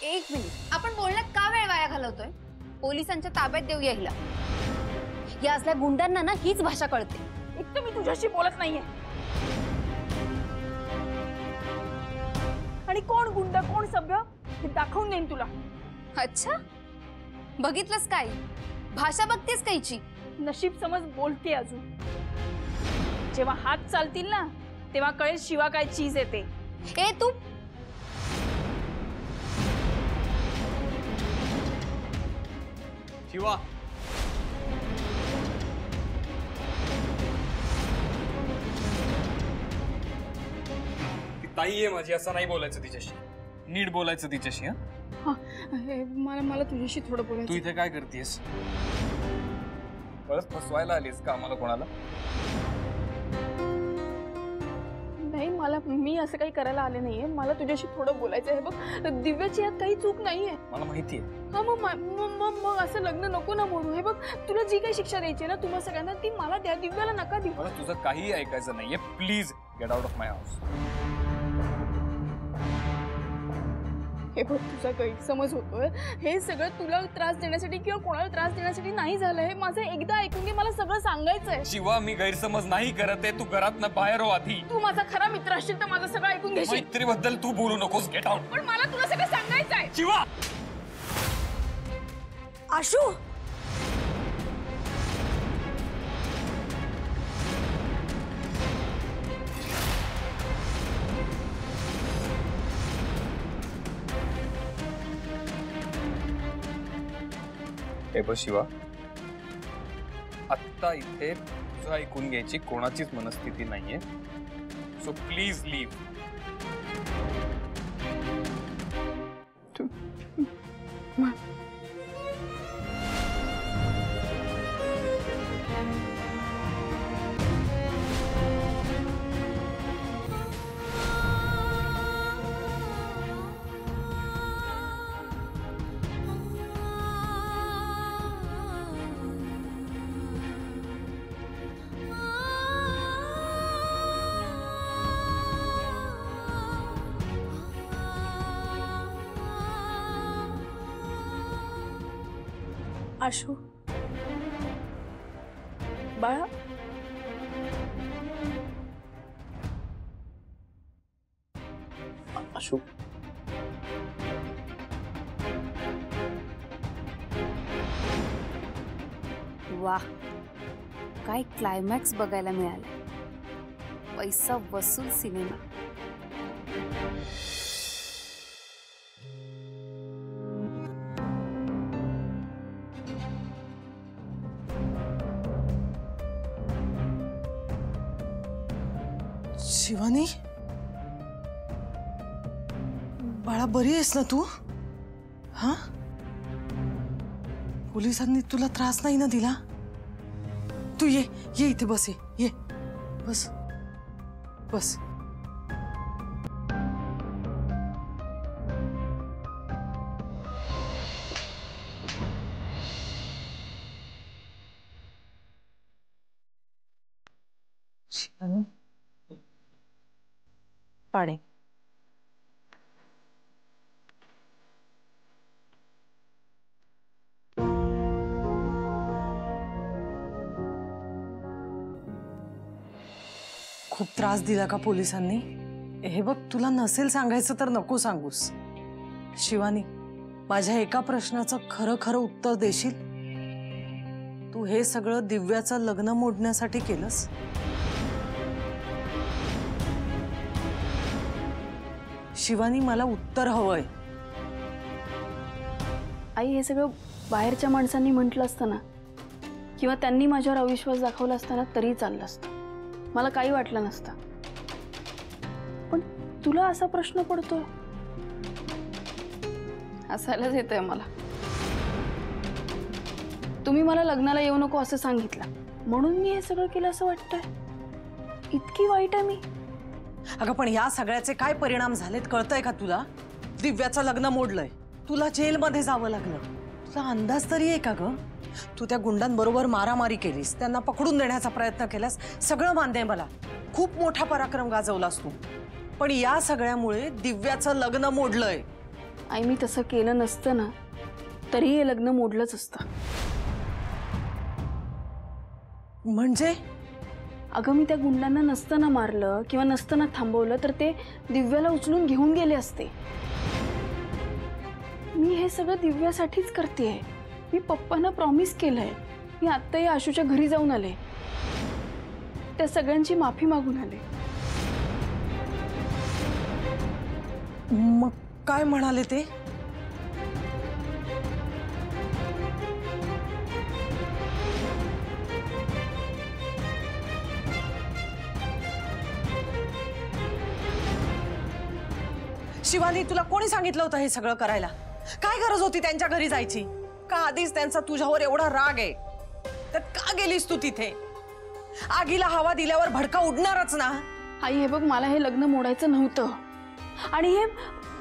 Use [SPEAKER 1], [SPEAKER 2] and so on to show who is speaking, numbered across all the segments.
[SPEAKER 1] एक मिनिट, आपण बोलण्यात का वेळ वाया घालवतोय? पोलिसांच्या ताब्यात देऊया हिला. या असल्या गुंडांना ना हीच भाषा कळते.
[SPEAKER 2] एक तर मी तुझ्याशी बोलत नाहीये. आणि कोण गुंड कोण सभ्य हे दाखवून देईन तुला.
[SPEAKER 1] अच्छा, बघितलंस काय? भाषा बघतेस कायची?
[SPEAKER 2] नशीब समज बोलते अजून. जेव्हा हात चालतील ना तेव्हा कळेल शिवा काय चीज येते.
[SPEAKER 1] ए तू
[SPEAKER 3] शिवा, ती ताई आहे माझी, असं नाही बोलायचं तिच्याशी. नीट बोलायचं तिच्याशी. हा,
[SPEAKER 2] मला तुझ्याशी थोडं बोलायचं.
[SPEAKER 3] तू इथे काय करतेस? परत फसवायला आलीस का आम्हाला कोणाला?
[SPEAKER 2] नाही, मी असं काही करायला आले नाहीये. मला तुझ्याशी थोडं बोलायचं आहे. बघ, दिव्याची यात काही चूक नाहीये.
[SPEAKER 3] मला माहितीये.
[SPEAKER 2] हा, मग असं लग्न नको ना मोडू. हे बघ, तुला जी काही शिक्षा द्यायची ना तुम्हा सगळ्यांना ती मला द्या, दिव्याला नका देऊ.
[SPEAKER 3] मला तुझं काही ऐकायचं नाहीये. Please get out of my house.
[SPEAKER 2] हे बघ, तुझा गैरसमज होतोय. हे सगळं तुला त्रास देण्यासाठी किंवा कोणाला त्रास देण्यासाठी नाही झालं. हे माझं एकदा ऐकून घे, मला सगळं सांगायचंय.
[SPEAKER 3] शिवा, मी गैरसमज नाही करत आहे. तू घरात बाहेर हो आधी.
[SPEAKER 2] तू माझा खरा मित्र असशील तर माझं सगळं ऐकून घेशील.
[SPEAKER 3] मैत्रीबद्दल तू बोलू नकोस. Get out.
[SPEAKER 2] पण मला तुला सगळं सांगायचंय.
[SPEAKER 3] शिवा,
[SPEAKER 1] आशू,
[SPEAKER 3] हे बघ शिवा, आत्ता इथे तुझं ऐकून घ्यायची कोणाचीच मनस्थिती नाहीये. So please leave.
[SPEAKER 2] आशू, बाळा,
[SPEAKER 3] आशू,
[SPEAKER 1] वाह, काय क्लायमॅक्स बघायला मिळाला. पैसा वसूल सिनेमा.
[SPEAKER 4] शिवानी, बाळा, बरी आहेस ना तू? हा, पोलिसांनी तुला त्रास नाही ना दिला? तू ये इथे बस. ये बस बस. शिवानी, पाणी. खूप त्रास दिला का पोलिसांनी? हे बघ, तुला नसेल सांगायचं तर नको सांगूस. शिवानी, माझ्या एका प्रश्नाचं खरं खरं उत्तर देशील? तू हे सगळं दिव्याचं लग्न मोडण्यासाठी केलंस? शिवानी, मला उत्तर हवंय.
[SPEAKER 2] आई, हे सगळं बाहेरच्या माणसांनी म्हटलं असतं ना किंवा त्यांनी माझ्यावर अविश्वास दाखवला असताना तरी चाललं असतं. मला काही वाटलं नसतं. पण तुला असा प्रश्न पडतोय, हसायलाच येतंय मला. तुम्ही मला लग्नाला येऊ नको असं सांगितलं म्हणून मी हे सगळं केलं असं वाटतंय. इतकी वाईट आहे मी?
[SPEAKER 4] अगं, पण या सगळ्याचे काय परिणाम झालेत कळतंय का तुला? दिव्याचं लग्न मोडलंय, तुला जेलमध्ये जावं लागलं. तुला अंदाज तरी आहे का ग? तू त्या गुंडांबरोबर मारामारी केलीस, त्यांना पकडून देण्याचा प्रयत्न केलास, सगळं मान्य आहे मला. खूप मोठा पराक्रम गाजवलास तू. पण या सगळ्यामुळे दिव्याचं लग्न मोडलंय
[SPEAKER 2] आई मी तसं केलं नसतं ना तरी हे लग्न मोडलंच असतं.
[SPEAKER 4] म्हणजे
[SPEAKER 2] अगं मी त्या गुंडांना नसताना मारलं किंवा नसताना थांबवलं तर ते दिव्याला उचलून घेऊन गेले असते. मी हे सगळं दिव्यासाठीच करतेय. मी पप्पांना प्रॉमिस केलंय. मी आत्ताही आशूच्या घरी जाऊन आले, त्या सगळ्यांची माफी मागून आले.
[SPEAKER 4] मग काय म्हणाले ते? शिवानी, तुला कोणी सांगितलं होतं हे सगळं करायला? काय गरज होती त्यांच्या घरी जायची? का आधीच त्यांचा तुझ्यावर एवढा राग आहे तर का गेलीस तू तिथे? आगीला हवा दिल्यावर भडका उडणारच ना.
[SPEAKER 2] आई हे बघ, मला हे लग्न मोडायचं नव्हतं आणि हे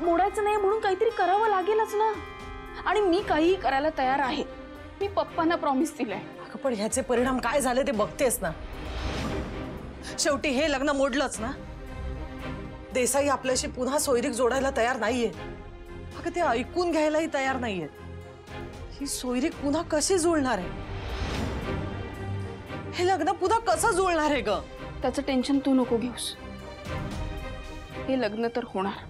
[SPEAKER 2] मोडायचं नाही म्हणून काहीतरी करावं लागेलच ना. आणि मी काहीही करायला तयार आहे. मी पप्पांना प्रॉमिस दिलंय.
[SPEAKER 4] अगं पण ह्याचे परिणाम काय झाले ते बघतेस ना. शेवटी हे लग्न मोडलंच ना. देसाई आपल्याशी पुन्हा सोयरीक जोडायला तयार नाहीये. अगं ते ऐकून घ्यायलाही तयार नाहीये. ही सोयरीक पुन्हा कशी जुळणार आहे? हे लग्न पुन्हा कसं जुळणार आहे ग?
[SPEAKER 2] त्याचं टेन्शन तू नको घेऊस. हे लग्न तर होणार.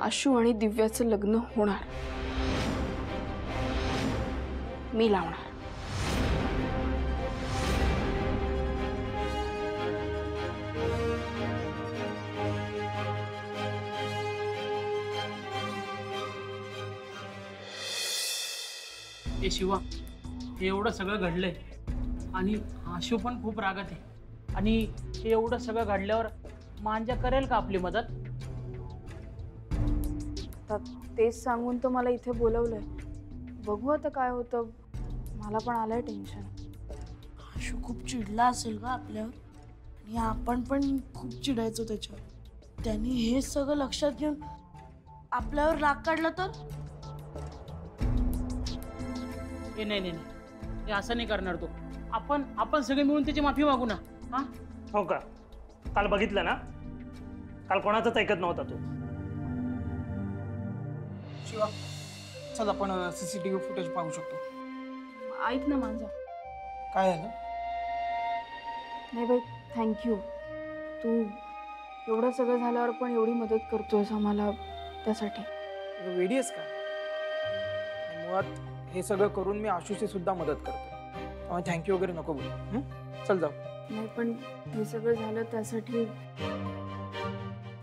[SPEAKER 2] आशू आणि दिव्याचं लग्न होणार. मी लावणार.
[SPEAKER 5] ए शिवा, हे एवढं सगळं घडलंय आणि आशू पण खूप रागात आहे. आणि हे एवढं सगळं घडल्यावर मांजा करेल का आपली मदत?
[SPEAKER 2] तेच सांगून तर मला इथे बोलवलंय. बघू आता काय होतं. मला पण आलंय टेन्शन.
[SPEAKER 6] आशू खूप चिडला असेल का आपल्यावर, आणि आपण पण खूप चिडायचो त्याच्यावर. त्यांनी हे सगळं लक्षात घेऊन आपल्यावर राग काढला तर?
[SPEAKER 5] ए नाही नाही नाही, हे असं नाही करणार तो. आपण सगळे मिळून त्याची माफी मागू ना. हा,
[SPEAKER 7] हो का? काल बघितलं ना, काल कोणाचंच ऐकत नव्हता तो.
[SPEAKER 3] शिवा, चल आपण सीसीटीव्ही फुटेज पाहू शकतो.
[SPEAKER 2] ऐक ना माझा.
[SPEAKER 3] काय झालं?
[SPEAKER 2] नाही बाई, थँक्यू. तू एवढं सगळं झाल्यावर पण एवढी मदत करतोयस आम्हाला, त्यासाठी.
[SPEAKER 8] वेडी आहेस का? मुळात हे सगळं करून मी आशूची सुद्धा मदत करतो. त्यामुळे थँक्यू वगैरे नको बोलू. चल जाऊ.
[SPEAKER 2] नाही पण हे सगळं झालं त्यासाठी.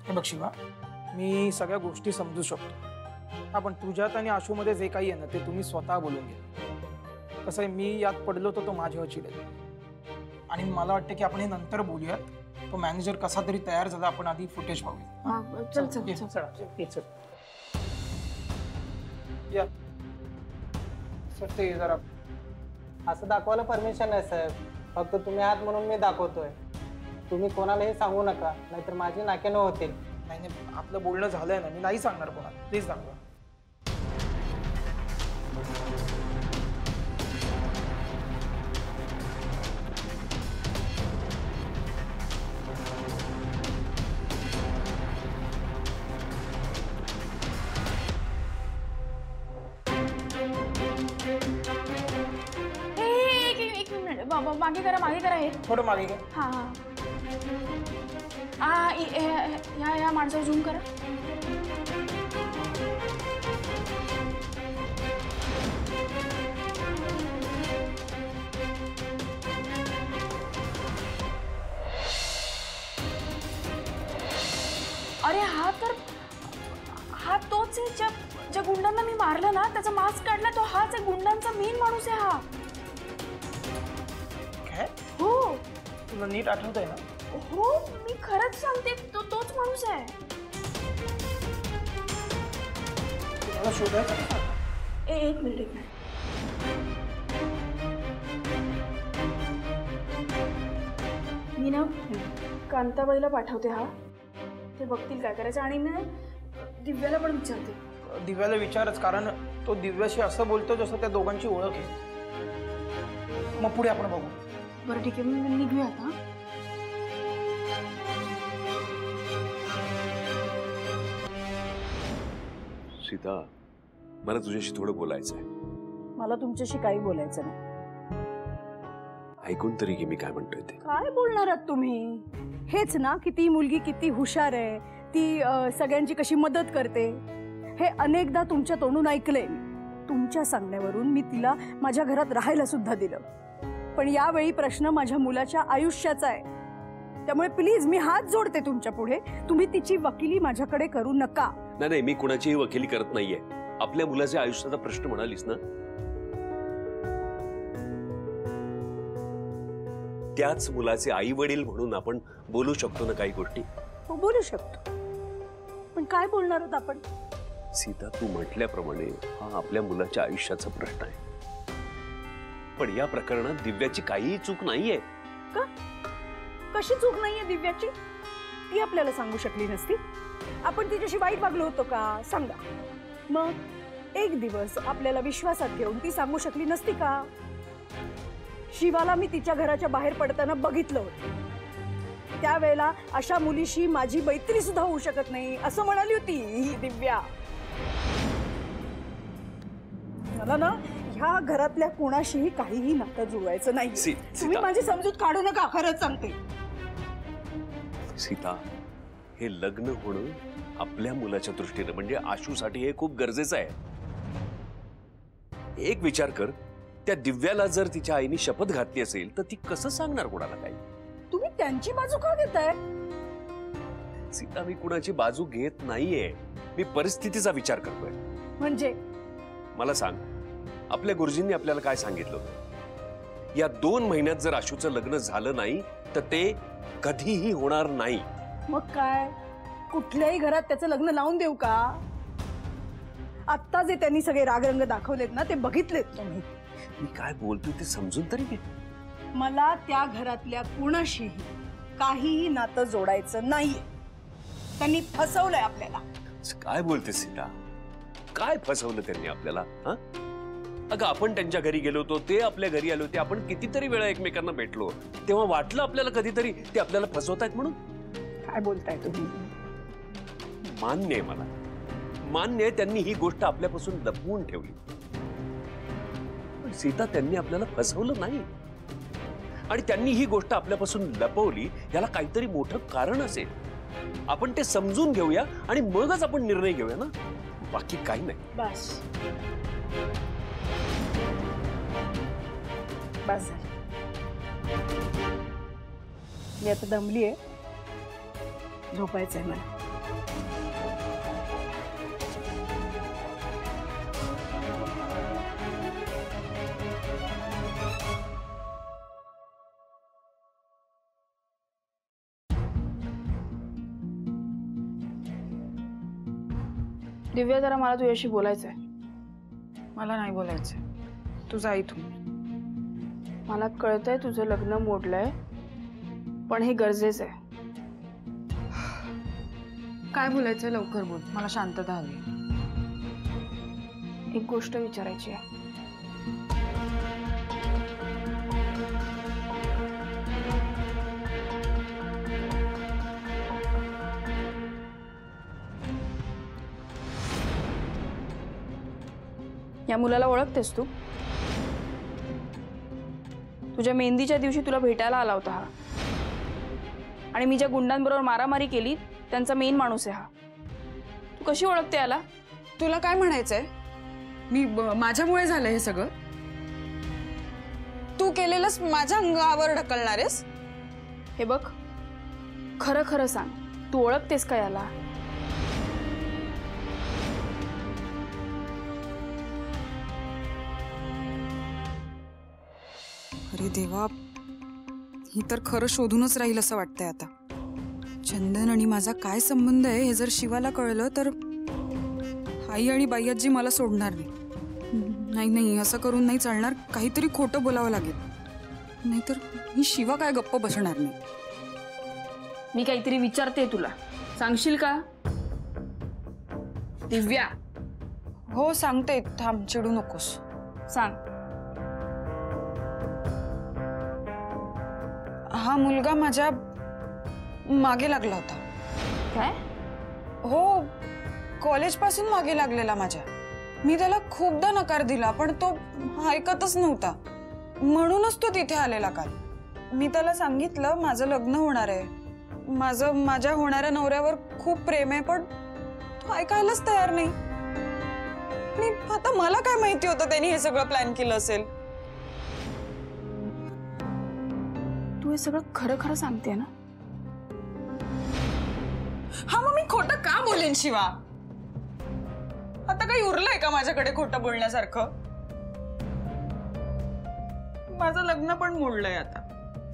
[SPEAKER 8] हे बघ शिवा, मी सगळ्या गोष्टी समजू शकतो. आपण तुझ्यात आणि आशूमध्ये जे काही आहे ना ते तुम्ही स्वतः बोलून घ्या. कसं आहे, मी यात पडलो तर तो माझ्यावर चिडेल. आणि मला वाटतं की आपण हे नंतर बोलूयात. तो मॅनेजर कसा तरी तयार झाला, आपण आधी फुटेज पाहूया.
[SPEAKER 2] हा, चल चल
[SPEAKER 8] ये.
[SPEAKER 2] चल.
[SPEAKER 7] चला, ये चल.
[SPEAKER 8] या सर, ते जरा
[SPEAKER 9] असं दाखवायला परमिशन आहे साहेब. फक्त तुम्ही आहात म्हणून मी दाखवतोय. तुम्ही कोणालाही सांगू नका, नाहीतर माझी नाकेनं होतील.
[SPEAKER 8] नाही नाही, आपलं बोलणं झालंय ना, मी नाही सांगणार कोणाला. प्लीज दाखवा.
[SPEAKER 2] एक मिनिट, मागे करा हे.
[SPEAKER 8] थोडं मागे घ्या.
[SPEAKER 2] हा हा या माणसावर झूम करा. अरे हा तोच आहे ज्या गुंडांना मी मारलं ना, त्याचा मास्क काढला तो हाच आहे. गुंडांचा मेन माणूस आहे हा.
[SPEAKER 8] काय?
[SPEAKER 2] हो
[SPEAKER 8] तुला नीट आठवतंय ना?
[SPEAKER 2] हो, मी खरंच सांगते, तोच माणूस आहे.
[SPEAKER 8] तुम्हाला शोधायचं का?
[SPEAKER 2] एक मिनिट. मी ना कांताबाईला पाठवते. हा, ते बघतील काय करायचं. आणि मी दिव्याला पण विचारते.
[SPEAKER 8] दिव्याला विचारच, कारण तो दिव्याशी असं बोलतो जसं त्या दोघांची ओळख आहे. मग पुढे आपण बघू.
[SPEAKER 2] बरं ठीक आहे, मी निघूया आता.
[SPEAKER 10] सीता, मला तुझ्याशी थोडं बोलायचं आहे.
[SPEAKER 6] मला तुमच्याशी काही बोलायचं नाही.
[SPEAKER 10] ऐकून तरी घे मी काय म्हणतोय ते.
[SPEAKER 6] काय बोलणार आहात तुम्ही? हेच ना की ती मुलगी किती हुशार आहे, ती सगळ्यांची कशी मदत करते. हे अनेकदा तुमच्या तोंडून ऐकलंय मी. तुमच्या सांगण्यावरून मी तिला माझ्या घरात राहायला सुद्धा दिलं. पण यावेळी प्रश्न माझ्या मुलाच्या आयुष्याचा आहे. त्यामुळे प्लीज मी हात जोडते तुमच्या पुढे, तुम्ही तिची वकिली माझ्याकडे करू नका.
[SPEAKER 10] नाही, मी कुणाचीही वकिली करत नाहीये. आपल्या मुलाच्या आयुष्याचा प्रश्न म्हणालीस ना, त्याच मुलाचे आई वडील म्हणून आपण बोलू शकतो ना काही गोष्टी.
[SPEAKER 6] हो, बोलू शकतो. पण काय बोलणार आहोत आपण?
[SPEAKER 10] सीता, तू म्हटल्याप्रमाणे हा आपल्या मुलाच्या आयुष्याचा प्रश्न आहे. पण या प्रकरणात दिव्याची काहीही चूक नाहीये.
[SPEAKER 6] का? कशी चूक नाहीये दिव्याची? ती आपल्याला सांगू शकली नसती? आपण तिच्याशी वाईट वागलो होतो का? सांगा. मग एक दिवस आपल्याला विश्वासात घेऊन ती सांगू शकली नसती का? शिवाला मी तिच्या घराच्या बाहेर पडताना बघितलं होतं. त्यावेळेला अशा मुलीशी माझी मैत्री सुद्धा होऊ शकत नाही असं म्हणाली होती ही दिव्या. मला ना ह्या घरातल्या कोणाशीही काहीही नातं जुळवायचं नाही. तुम्ही माझी समजूत काढू नका, खरंच सांगते.
[SPEAKER 10] सीता, हे लग्न होणं आपल्या मुलाच्या दृष्टीने म्हणजे आशूसाठी हे खूप गरजेचं आहे. एक विचार कर, त्या दिव्याला जर तिच्या आईने शपथ घातली असेल तर ती कसं सांगणार कोणाला काही?
[SPEAKER 6] तुम्ही त्यांची बाजू का घेताय?
[SPEAKER 10] सीता, मी कुणाची बाजू घेत नाहीये. मी परिस्थितीचा विचार करतोय.
[SPEAKER 6] म्हणजे
[SPEAKER 10] मला सांग, आपल्या गुरुजींनी आपल्याला काय सांगितलं होतं? या 2 महिन्यात जर आशूचं लग्न झालं नाही तर ते कधीही होणार नाही.
[SPEAKER 6] मग काय, कुठल्याही घरात त्याचं लग्न लावून देऊ का? आत्ता जे त्यांनी सगळे रागरंग दाखवलेत ना, ते बघितलेत तुम्ही.
[SPEAKER 10] मी काय बोलतोय ते समजून तरी घे.
[SPEAKER 6] मला त्या घरातल्या कुणाशीही काहीही नातं जोडायचं नाहीये. त्यांनी फसवलंय आपल्याला.
[SPEAKER 10] काय बोलते सीता? काय फसवलं त्यांनी आपल्याला? अगं, आपण त्यांच्या घरी गेलो होतो, ते आपल्या घरी आले होते. आपण कितीतरी वेळा एकमेकांना भेटलो. तेव्हा वाटलं आपल्याला कधीतरी ते आपल्याला फसवतायत म्हणून.
[SPEAKER 6] काय बोलताय तुम्ही?
[SPEAKER 10] मान्य आहे मला, मान्य आहे त्यांनी ही गोष्ट आपल्यापासून लपवून ठेवली. पण सीता, त्यांनी आपल्याला फसवलं नाही. आणि त्यांनी ही गोष्ट आपल्यापासून लपवली, याला काहीतरी मोठं कारण असेल. आपण ते समजून घेऊया आणि मगच आपण निर्णय घेऊया ना, बाकी काही नाही.
[SPEAKER 6] बस बस झालं. मी आता दमलीये, झोपायचंय मला.
[SPEAKER 2] दिव्या, जरा मला तुझ्याशी बोलायचंय.
[SPEAKER 11] मला नाही बोलायचंय, तू जा इथून.
[SPEAKER 2] मला कळतंय तुझं लग्न मोडलंय, पण हे गरजेचं आहे.
[SPEAKER 11] काय बोलायचंय लवकर बोल, मला शांतता हवी.
[SPEAKER 2] एक गोष्ट विचारायची आहे. या मुलाला ओळखतेस तू? तुझ्या मेहंदीच्या दिवशी तुला भेटायला आला होता हा. आणि मी ज्या गुंडांबरोबर मारामारी केली त्यांचा मेन माणूस आहे हा. तू कशी ओळखते याला?
[SPEAKER 11] तुला काय म्हणायचंय? माझ्यामुळे झालं हे सगळं? तू केलेलंच माझ्या अंगावर ढकलणारेस?
[SPEAKER 2] हे बघ, खरं खरं सांग, तू ओळखतेस का याला?
[SPEAKER 11] अरे देवा, ही तर खरं शोधूनच राहील असं वाटतंय आता. चंदन आणि माझा काय संबंध आहे हे जर शिवाला कळलं तर आई आणि बाईजी मला सोडणार नाही. नाही, असं करून नाही चालणार. काहीतरी खोटं बोलावं लागेल, नाहीतर ही शिवा काय गप्प बसणार नाही.
[SPEAKER 2] मी काहीतरी विचारते तुला, सांगशील का? दिव्या.
[SPEAKER 11] हो सांगते, थांब, चिडू नकोस.
[SPEAKER 2] सांग.
[SPEAKER 11] हा मुलगा माझ्या मागे लागला होता.
[SPEAKER 2] काय?
[SPEAKER 11] हो, कॉलेजपासून मागे लागलेला माझ्या. मी त्याला खूपदा नकार दिला पण तो ऐकतच नव्हता. म्हणूनच तो तिथे आलेला काल. मी त्याला सांगितलं माझं लग्न होणार आहे, माझ्या होणाऱ्या नवऱ्यावर खूप प्रेम आहे, पण तो ऐकायलाच तयार नाही. आणि आता मला काय माहिती होतं त्यांनी हे सगळं प्लॅन केलं असेल.
[SPEAKER 2] तू हे सगळं खरं खरं सांगते ना?
[SPEAKER 11] हा, मग मी खोटं का बोलेन शिवा? आता काही उरलंय का माझ्याकडे खोटं बोलण्यासारखं? माझं लग्न पण मोडलंय आता.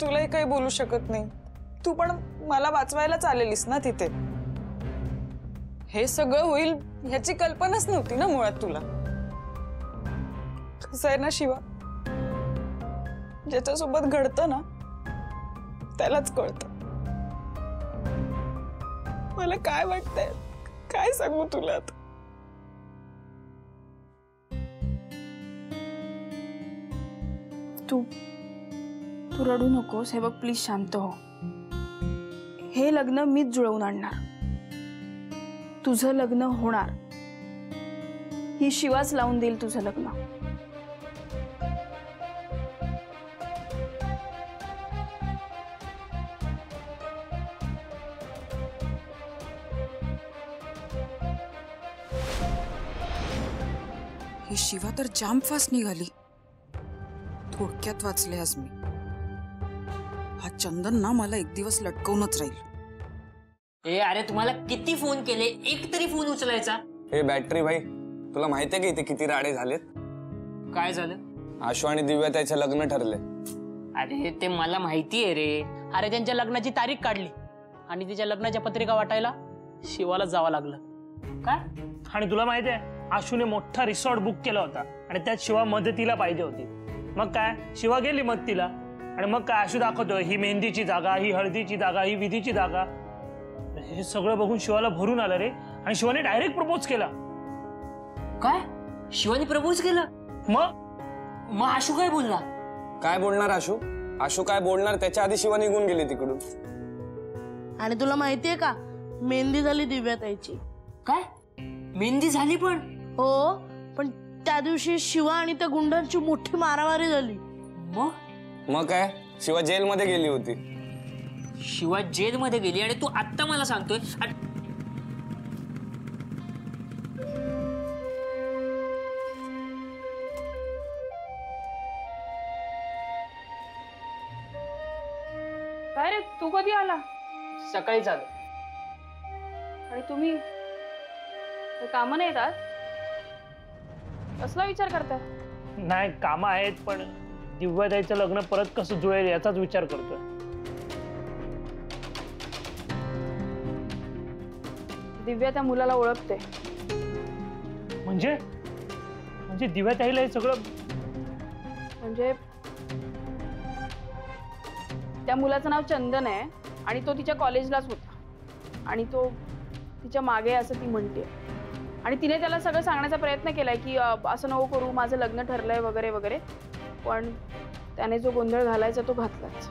[SPEAKER 11] तुलाही काही बोलू शकत नाही. तू पण मला वाचवायलाच आलेलीस ना तिथे. हे सगळं होईल ह्याची कल्पनाच नव्हती ना मुळात तुला. कसं आहे ना शिवा, ज्याच्यासोबत घडतं ना त्यालाच कळतं. मला काय वाटतंय काय सांगू तुला आता.
[SPEAKER 2] तू रडू नकोस. हे बघ, प्लीज शांत हो. हे लग्न मीच जुळवून आणणार. तुझं लग्न होणार. ही शिवाच लावून देईल तुझं लग्न.
[SPEAKER 11] ही शिवा तर जाम फास्ट निघाली. थोडक्यात वाचले आज मी. हा चंदन ना मला एक दिवस लटकवूनच राहील.
[SPEAKER 12] ए अरे तुम्हाला किती फोन केले, एक तरी फोन उचलायचा.
[SPEAKER 3] हे बॅटरी भाई, तुला माहितीये का इथे किती राडे झालेत?
[SPEAKER 12] काय झालं?
[SPEAKER 3] आशू आणि दिव्या त्याचे लग्न ठरले.
[SPEAKER 12] अरे ते मला माहिती आहे रे.
[SPEAKER 5] अरे त्यांच्या लग्नाची तारीख काढली आणि तिच्या लग्नाच्या पत्रिका वाटायला शिवाला जावं लागलं.
[SPEAKER 12] काय?
[SPEAKER 7] आणि तुला माहिती आहे आशूने मोठा रिसॉर्ट बुक केला होता आणि त्यात शिवा मदतीला पाहिजे होती. मग काय, शिवा गेली मदतीला आणि मग काय आशू दाखवतोय ही मेहंदीची जागा, ही हळदीची जागा, ही विधीची जागा. हे सगळं बघून शिवाला भरून आलं रे. आणि शिवाने डायरेक्ट प्रपोज केला.
[SPEAKER 12] काय? शिवाने प्रपोज केलं?
[SPEAKER 7] मग
[SPEAKER 12] आशू काय बोलला?
[SPEAKER 3] काय बोलणार आशू? आशू काय बोलणार? त्याच्या आधी शिवा निघून गेली तिकडून.
[SPEAKER 13] आणि तुला माहितीये का, मेहंदी झाली दिव्या ताईची.
[SPEAKER 12] काय? मेहंदी झाली पण?
[SPEAKER 13] हो, पण त्या दिवशी शिवा आणि त्या गुंडांची मोठी मारामारी झाली.
[SPEAKER 3] मग काय, शिवा जेलमध्ये गेली होती.
[SPEAKER 12] शिवा जेलमध्ये गेली आणि तू आत्ता मला सांगतोय?
[SPEAKER 2] काय रे, तू कधी आला?
[SPEAKER 5] सकाळीच आलो.
[SPEAKER 2] आणि तुम्ही कामं नाहीत आज? कसला विचार करताय?
[SPEAKER 7] नाही, कामं आहेत, पण दिव्याताईचं लग्न परत कसं जुळेल याचाच विचार करतोय.
[SPEAKER 2] दिव्या त्या मुलाला ओळखते.
[SPEAKER 7] म्हणजे दिव्याताईला हे सगळं
[SPEAKER 2] म्हणजे त्या मुलाचं नाव चंदन आहे आणि तो तिच्या कॉलेजलाच होता आणि तो तिच्या मागे असं ती म्हणते. आणि तिने त्याला सगळं सांगण्याचा प्रयत्न केलाय की असं नको करू, माझं लग्न ठरलंय वगैरे वगैरे, पण त्याने जो गोंधळ घालायचा तो घातलाच.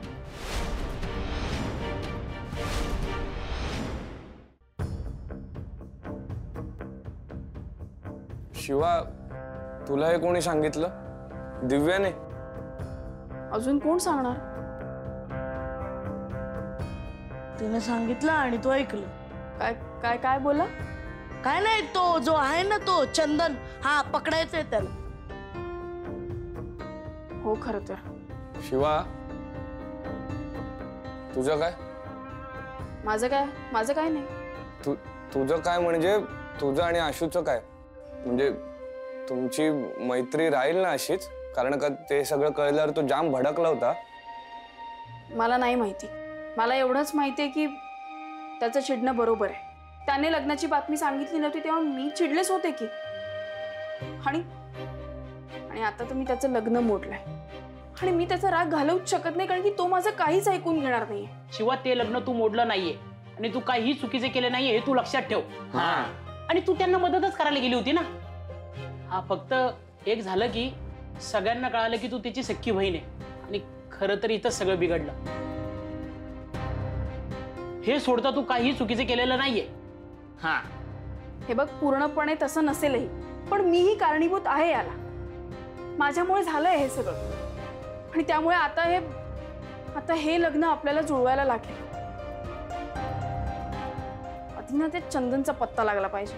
[SPEAKER 3] शिवा, तुला हे कोणी सांगितलं? दिव्याने?
[SPEAKER 2] अजून कोण सांगणार?
[SPEAKER 13] तिने सांगितलं आणि तो ऐकलं.
[SPEAKER 2] काय काय काय बोला?
[SPEAKER 13] काय नाही, तो जो आहे ना तो चंदन, हा पकडायचंय त्याला.
[SPEAKER 2] हो, खरं तर.
[SPEAKER 3] शिवा, तुझं काय?
[SPEAKER 2] माझं काय नाही.
[SPEAKER 3] तुझं काय म्हणजे तुझं आणि आशूचं काय? म्हणजे तुमची मैत्री राहील ना अशीच? कारण का ते सगळं कळल्यावर तो जाम भडकला होता.
[SPEAKER 2] मला नाही माहिती. मला एवढंच माहितीये की त्याचं चिडणं बरोबर आहे. त्याने लग्नाची बातमी सांगितली नव्हती तेव्हा मी चिडलेच होते की. आणि आता तर मी त्याचं लग्न मोडलंय आणि मी त्याचा राग घालवूच शकत नाही, कारण की तो माझं काहीच ऐकून घेणार नाहीये.
[SPEAKER 5] शिवा, ते लग्न तू मोडलं नाहीये आणि तू काही चुकीचे केले नाहीये हे तू लक्षात ठेव. आणि तू त्यांना मदतच करायला गेली होती ना. हा, फक्त एक झालं की सगळ्यांना कळालं की तू त्याची सख्खी बहीण आहे आणि खरं तर इथं सगळं बिघडलं. हे सोडता तू काही चुकीचे केलेलं नाहीये.
[SPEAKER 2] हे हे बघ, पूर्णपणे तसं नसेलही, पण मीही कारणीभूत आहे याला. माझ्यामुळे झालंय हे सगळं, आणि त्यामुळे आता हे लग्न आपल्याला जुळवायला लागेल. आधी ना ते चंदनचा पत्ता लागला पाहिजे.